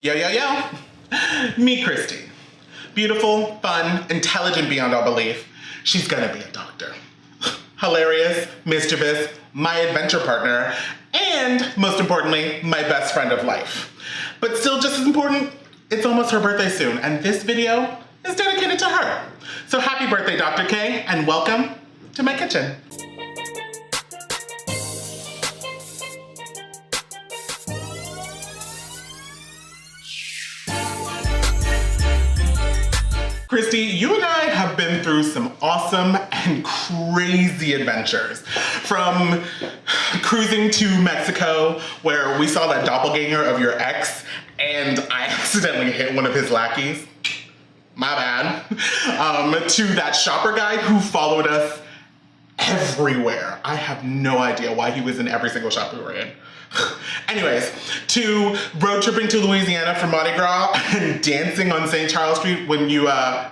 Yo, yo, yo. Me, Kristi. Beautiful, fun, intelligent beyond all belief. She's gonna be a doctor. Hilarious, mischievous, my adventure partner, and most importantly, my best friend of life. But still just as important, it's almost her birthday soon, and this video is dedicated to her. So happy birthday, Dr. K, and welcome to my kitchen. Kristi, you and I have been through some awesome and crazy adventures. From cruising to Mexico, where we saw that doppelganger of your ex, and I accidentally hit one of his lackeys. My bad. To that shopper guy who followed us everywhere. I have no idea why he was in every single shop we were in. Anyways, to road tripping to Louisiana for Mardi Gras and dancing on St. Charles Street when you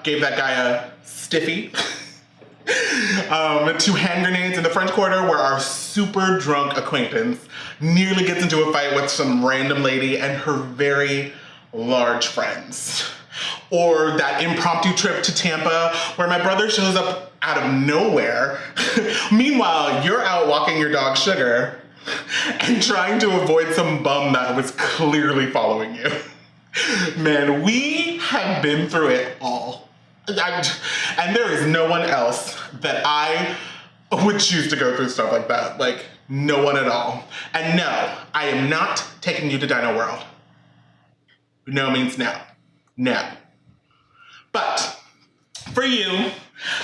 gave that guy a stiffy. To hand grenades in the French Quarter where our super drunk acquaintance nearly gets into a fight with some random lady and her very large friends. Or that impromptu trip to Tampa where my brother shows up out of nowhere. Meanwhile, you're out walking your dog Sugar and trying to avoid some bum that was clearly following you. Man, we have been through it all. And there is no one else that I would choose to go through stuff like that. Like, no one at all. And no, I am not taking you to Dino World. No means no. No. But for you,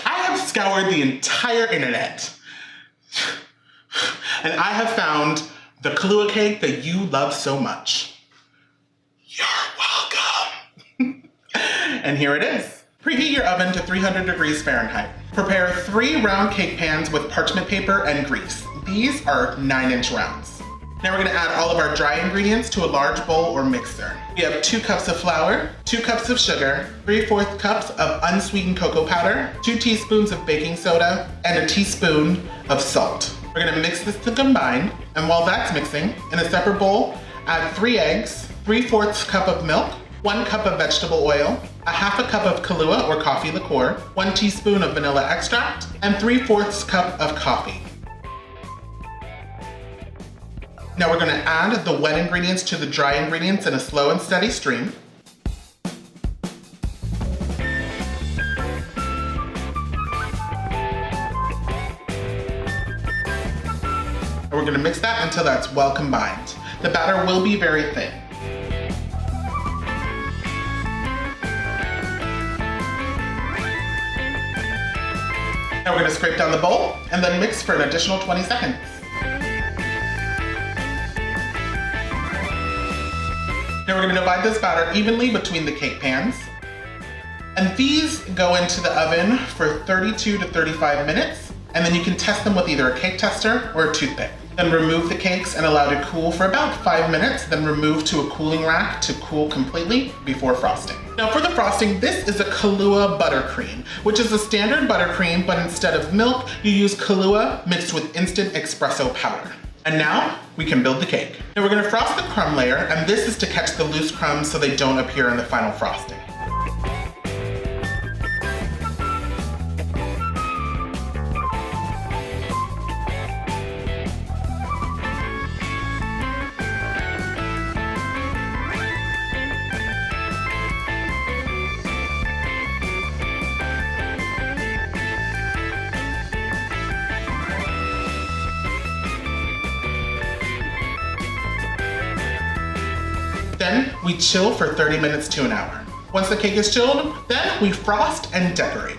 I have scoured the entire internet. And I have found the Kahlua cake that you love so much. You're welcome. And here it is. Preheat your oven to 300 degrees Fahrenheit. Prepare 3 round cake pans with parchment paper and grease. These are 9-inch rounds. Now we're gonna add all of our dry ingredients to a large bowl or mixer. We have 2 cups of flour, 2 cups of sugar, 3/4 cups of unsweetened cocoa powder, 2 teaspoons of baking soda, and a teaspoon of salt. We're gonna mix this to combine, and while that's mixing, in a separate bowl, add 3 eggs, 3/4 cup of milk, 1 cup of vegetable oil, a 1/2 cup of Kahlua or coffee liqueur, 1 teaspoon of vanilla extract, and 3/4 cup of coffee. Now we're gonna add the wet ingredients to the dry ingredients in a slow and steady stream. And we're gonna mix that until that's well combined. The batter will be very thin. Now we're gonna scrape down the bowl and then mix for an additional 20 seconds. Now we're gonna divide this batter evenly between the cake pans. And these go into the oven for 32 to 35 minutes, and then you can test them with either a cake tester or a toothpick. Then remove the cakes and allow to cool for about 5 minutes, then remove to a cooling rack to cool completely before frosting. Now for the frosting, this is a Kahlua buttercream, which is a standard buttercream, but instead of milk, you use Kahlua mixed with instant espresso powder. And now we can build the cake. Now we're gonna frost the crumb layer, and this is to catch the loose crumbs so they don't appear in the final frosting. Then we chill for 30 minutes to an hour. Once the cake is chilled, then we frost and decorate.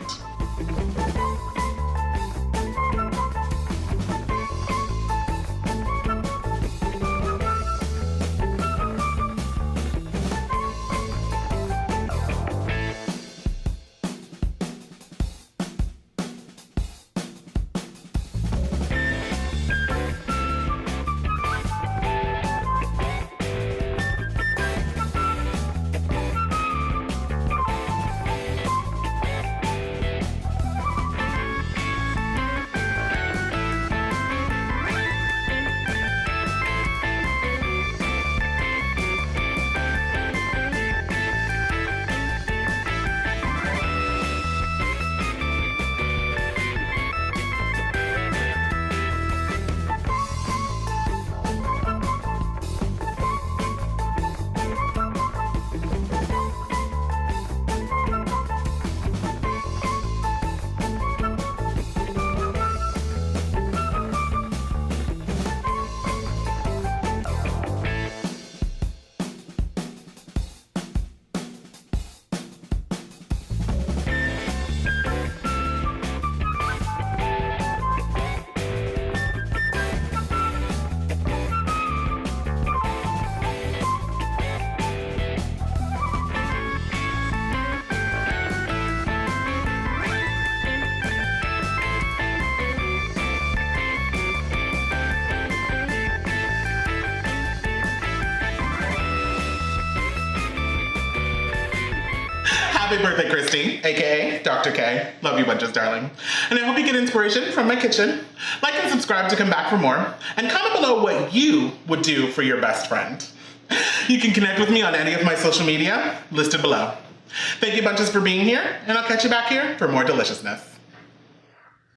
Happy birthday, Kristi, aka Dr. K. Love you bunches, darling. And I hope you get inspiration from my kitchen. Like and subscribe to come back for more. And comment below what you would do for your best friend. You can connect with me on any of my social media listed below. Thank you bunches for being here, and I'll catch you back here for more deliciousness.